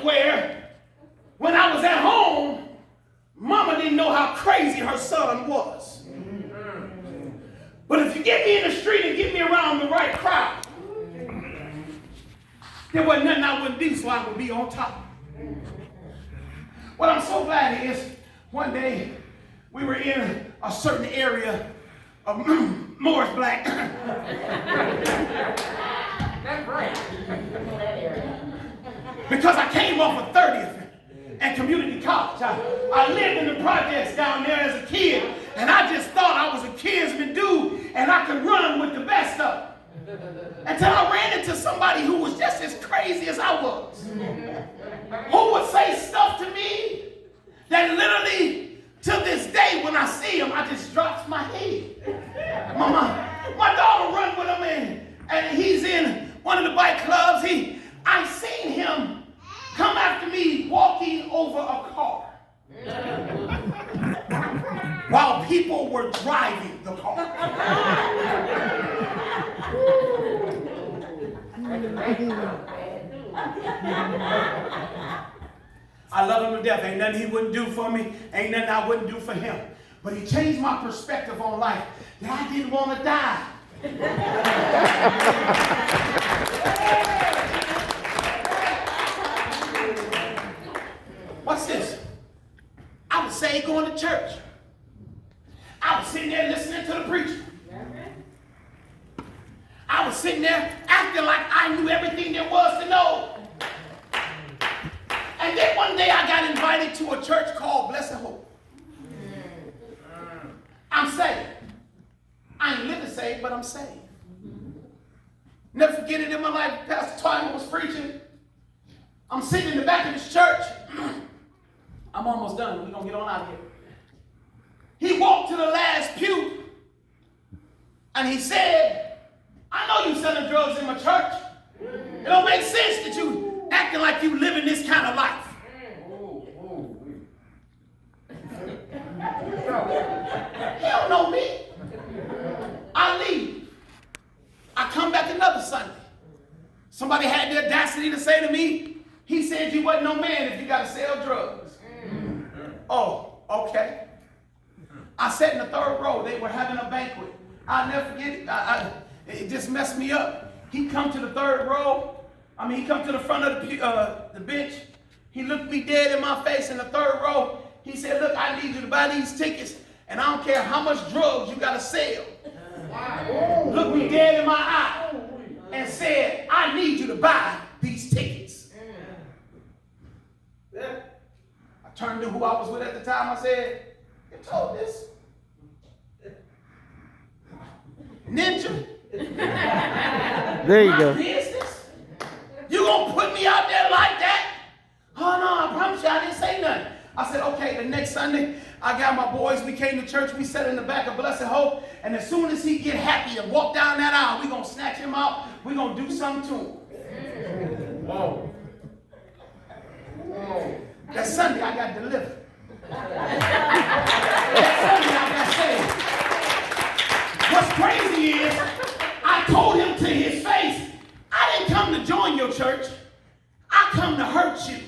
where when I was at home, mama didn't know how crazy her son was. But if you get me in the street and get me around the right crowd, there wasn't nothing I wouldn't do, so I would be on top. What I'm so glad is, one day we were in a certain area of Morris Black. That's right. Because I came off of 30th and community college. I lived in the projects down there as a kid, and I just thought I was a kidsman dude and I could run with the best of them. Until I ran into somebody who was just as crazy as I was. Who would say stuff to me that literally, to this day, when I see him, I just drops my head. My daughter run with him, and he's in one of the bike clubs. I seen him come after me walking over a car while people were driving the car. I love him to death. Ain't nothing he wouldn't do for me. Ain't nothing I wouldn't do for him. But he changed my perspective on life, that I didn't want to die. What's this? I was saved going to church. I was sitting there listening to the preacher. I was sitting there acting like I knew everything there was to know. And then one day I got invited to a church called Blessed Hope. I'm saved. I ain't living saved, but I'm saved. Never forget it in my life. Pastor Twyman was preaching. I'm sitting in the back of this church. I'm almost done. We're going to get on out of here. He walked to the last pew and he said, I know you selling drugs in my church. It don't make sense that you acting like you living this kind of life. He don't know me. I leave. I come back another Sunday. Somebody had the audacity to say to me, he said you wasn't no man if you got to sell drugs. Oh, okay. I sat in the third row. They were having a banquet. I'll never forget it. It just messed me up. He come to the third row. He come to the front of the bench. He looked me dead in my face in the third row. He said, look, I need you to buy these tickets, and I don't care how much drugs you got to sell. Looked me dead in my eye and said, I need you to buy these tickets. I turned to who I was with at the time. I said, you told this? Ninja? There you go. Business? You gonna put me out there like that? Oh no, I promise you I didn't say nothing. I said, okay, the next Sunday, I got my boys, we came to church, we sat in the back of Blessed Hope, and as soon as he get happy and walk down that aisle, we gonna snatch him out, we gonna do something to him. Whoa. That Sunday I got delivered. That Sunday I got saved. What's crazy is, I told him to his face, I didn't come to join your church, I come to hurt you.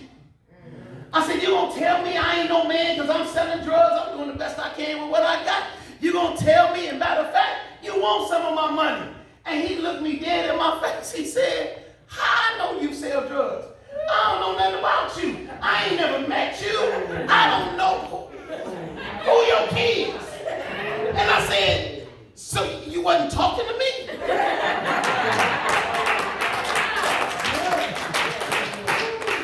I said, you gonna tell me I ain't no man because I'm selling drugs, I'm doing the best I can with what I got? You gonna tell me, and matter of fact, you want some of my money? And he looked me dead in my face. He said, how I know you sell drugs? I don't know nothing about you. I ain't never met you. I don't know who your kids. And I said, so you wasn't talking to me?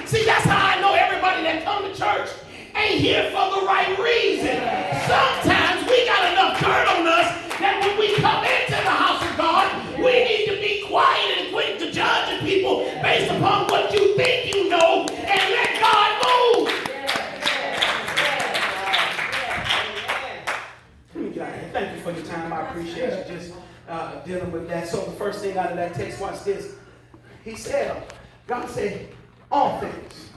See, that's how I know everybody that come to church ain't here for the right reason. Sometimes we got enough dirt on us that when we come into the house of God, we need to be quiet and quit to judging people based upon what you think you know and let God move. Let me get out of here. Thank you for your time. I appreciate you just dealing with that. So the first thing out of that text, watch this. He said, God said, all things.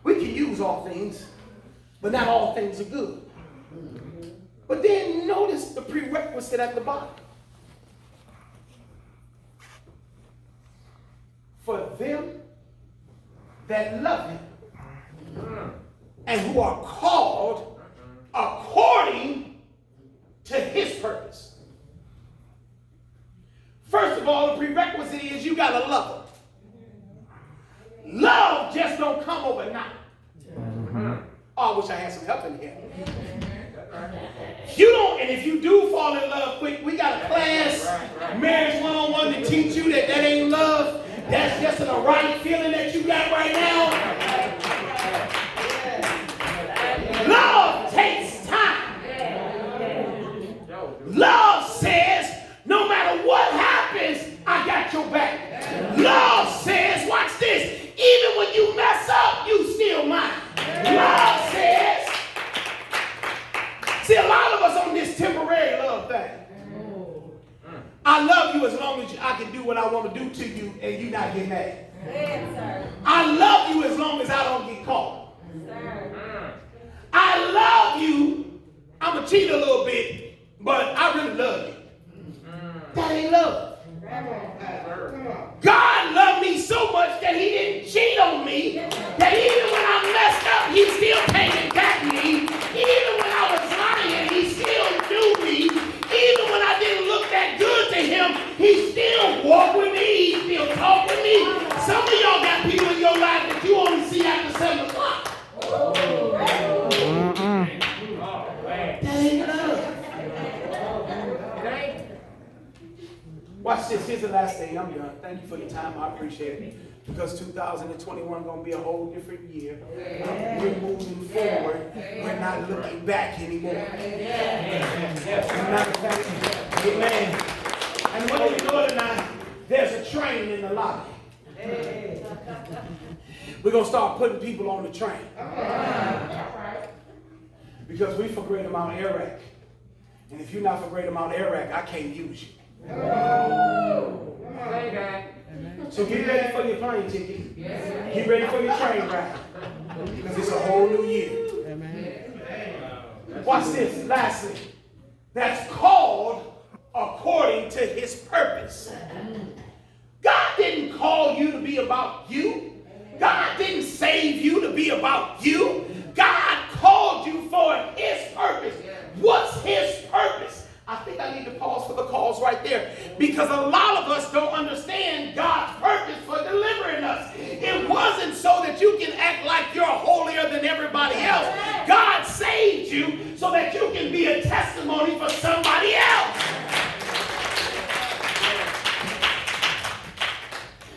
We can use all things, but not all things are good. But then notice the prerequisite at the bottom. For them that love him and who are called according to his purpose. First of all, the prerequisite is you got to love him. Love just don't come overnight. Oh, I wish I had some help in here. You don't, and if you do fall in love quick, we got a class, marriage 101, to teach you that ain't love. That's just an erotic feeling that you got right now. Love takes time. Love says, no matter what happens, I got your back. Love says, watch this, even when you mess up, you still mine. Love says, see, a lot of us on this temporary love thing. I love you as long as I can do what I want to do to you and you not get mad. I love you as long as I don't get caught. I love you. I'm going to cheat a little bit, but I really love you. That ain't love. God loved me so much that he didn't cheat on me, that even when I messed up, he still came and got me. Even when I was lying, he still knew me. Even when I didn't look that good to him, he still walked with me. He still talked with me. Some of y'all got people in your life that you only see after 7 o'clock. That ain't love. Watch this. Here's the last thing. I'm done. Thank you for your time. I appreciate it. Because 2021 going to be a whole different year. We're moving forward. We're not looking back anymore. Amen. And what we know tonight, there's a train in the lobby. We're going to start putting people on the train. Because we for Greater Mount Ararat. And if you're not for Greater Mount Ararat, I can't use you. So get ready for your plane ticket. Get ready for your train ride. Because it's a whole new year. Watch this. Lastly, that's called according to his purpose. God didn't call you to be about you. God didn't save you to be about you. God called you for his purpose. What's his purpose? I think I need to pause for the calls right there, because a lot of us don't understand God's purpose for delivering us. It wasn't so that you can act like you're holier than everybody else. God saved you so that you can be a testimony for somebody else.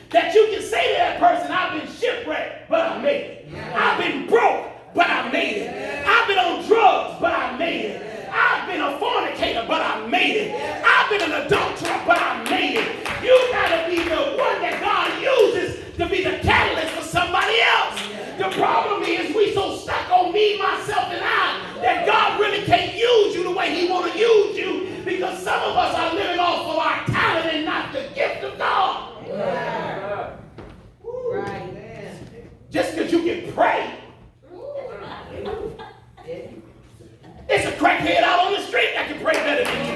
That you can say to that person, I've been shipwrecked, but I made it. I've been broke, but I made it. I've been on drugs, but I made it. I've been a fornicator, but I made it. I've been an adulterer, but I made it. You got to be the one that God uses to be the catalyst for somebody else. The problem is we so stuck on me, myself, and I that God really can't use you the way he want to use you, because some of us are living off of our talent and not the gift of God. Right. Just because you can pray. It's a crackhead out on the street that can pray better than you.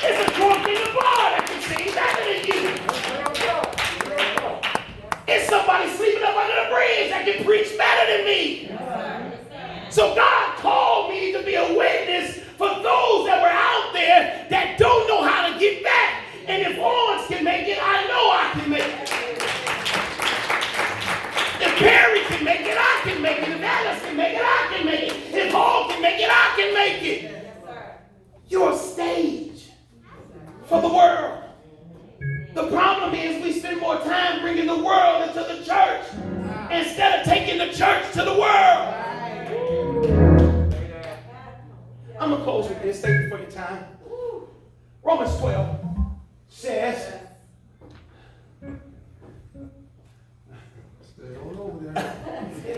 It's a drunk in the bar that can sing better than you. It's somebody sleeping up under the bridge that can preach better than me. So God called me to be a witness for those that were out there that don't know how to get back. And if Owens can make it, I know I can make it. If Perry can make it, I can make it. If Alice can make it, I can make it. If Hall can make it, I can make it. You're a stage for the world. The problem is we spend more time bringing the world into the church instead of taking the church to the world. I'm going to close with this. Thank you for your time. Romans 12 says,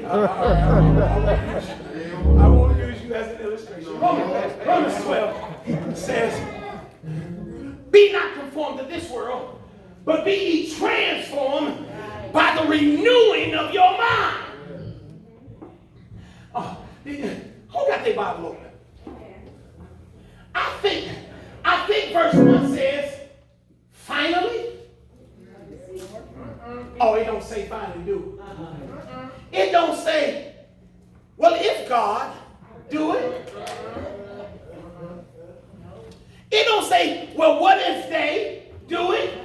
I won't use you as an illustration. Romans 12 says, be not conformed to this world, but be ye transformed by the renewing of your mind. Who got their Bible open? I think verse 1 says, finally. Oh, it don't say finally do it. It don't say, well, if God do it. It don't say, well, what if they do it?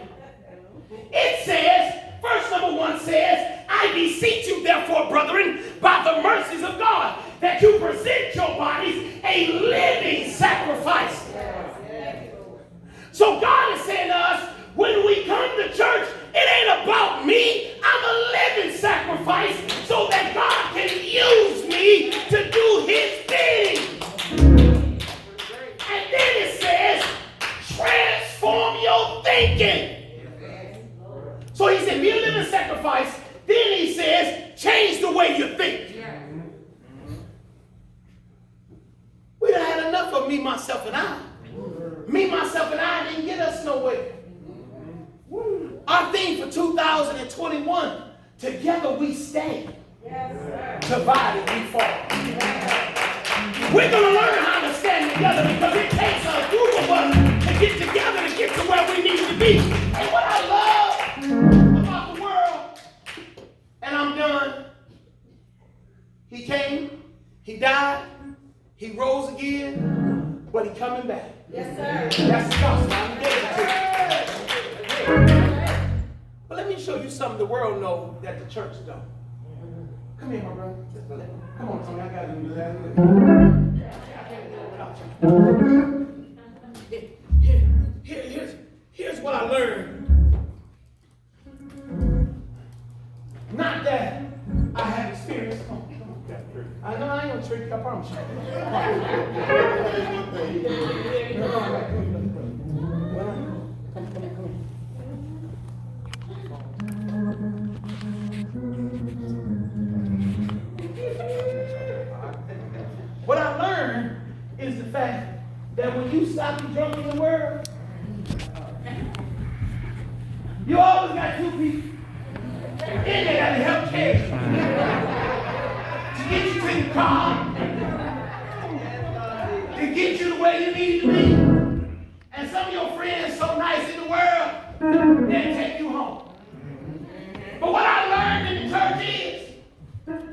It says, verse number 1 says, I beseech you therefore, brethren, by the mercies of God, that you present your bodies a living sacrifice. So God is saying to us, when we come to church, it ain't about me. I'm a living sacrifice so that God can use me to do his bidding. And then it says, transform your thinking. So he said, be a living sacrifice. Then he says, change the way you think. We done had enough of me, myself, and I. Me, myself, and I didn't get us nowhere. Our theme for 2021, together we stand. Divided we fall. We're going to learn how to stand together because it takes a group of us to get together to get to where we need to be. And what I love about the world, and I'm done, he came, he died, he rose again, but he coming back. Yes, sir. That's the gospel. I'm giving it to you. But let me show you something the world knows that the church don't. Come here, my brother. Come on, Tony. I got to do that. I can't do it without you. Here's what I learned. Not that I have experience. Come on. I know I ain't gonna trick you, I promise you. What I learned is the fact that when you stop and drunk in the world, you always got two people in there that help carry you. To get you to the car, to get you the way you need to be. And some of your friends so nice in the world, they'll take you home. But what I learned in the church is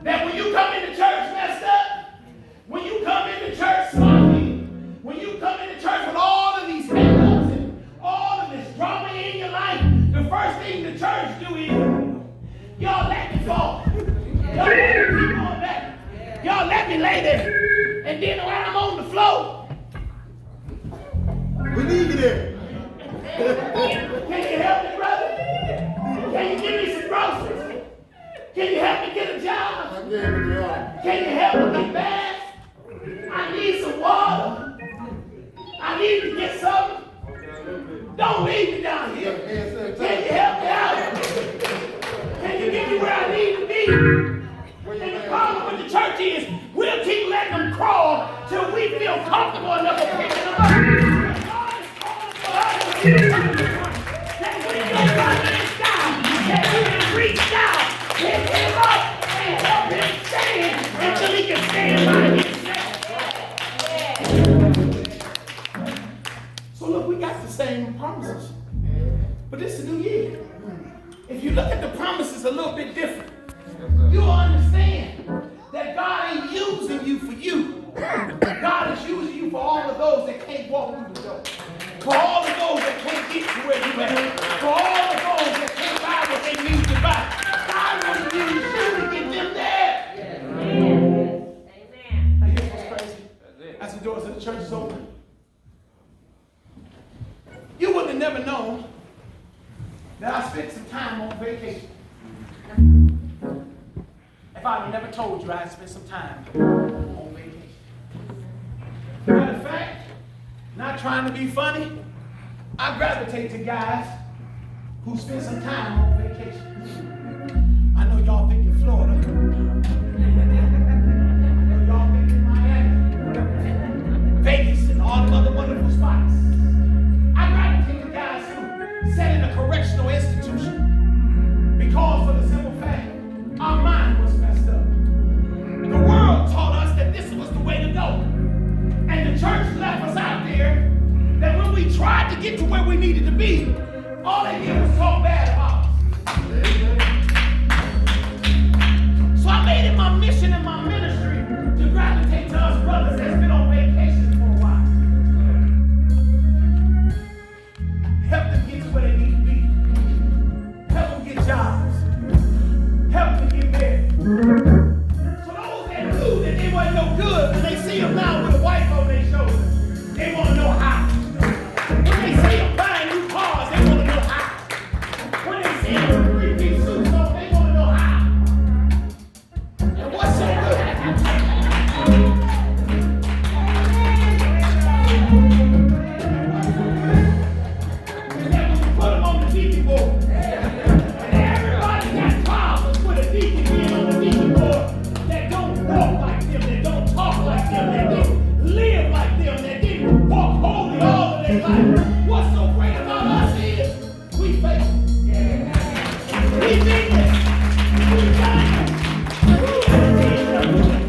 that when you come into church messed up, when you come into church sloppy, when you come into church with all of these hang-ups and all of this drama in your life, the first thing the church do is, y'all let me fall. Y'all let me keep on back. Y'all let me lay there. And then when I'm on the floor, we need you there. Can you help me, brother? Can you give me some groceries? Can you help me get a job? I'm getting you on. Can you help me get bath? I need some water. I need to get something. Don't leave me down here. Can you help me out? Can you get me where I need to be? And the problem with the church is we'll keep letting them crawl till we feel comfortable enough to pick them up. God is calling for us to get that we can run this down, that we can reach down, pick him up, and help him stand until he can stand by himself. So look, we got the same promises, but this is a new year. If you look at the promises a little bit different, you'll understand that God ain't using you for you. God is using you for all of those that can't walk through the door. For all of those that can't get to where you at. For all of those that can't buy what they need to buy. God wants to use you to get them there. Amen. Now here's what's crazy. As the doors of the church is open, you would have never known that I spent some time on vacation. If I had never told you I had spent some time on vacation. Matter of fact, not trying to be funny, I gravitate to guys who spend some time on vacation. I know y'all think in Florida. I know y'all think in Miami, Vegas, and all the other wonderful spots. I gravitate to guys who sat in a correctional institution because for the simple fact, our mind was messed up. The world taught us that this was the way to go. And the church left us out there that when we tried to get to where we needed to be, all they did was talk bad about us. did. He done it.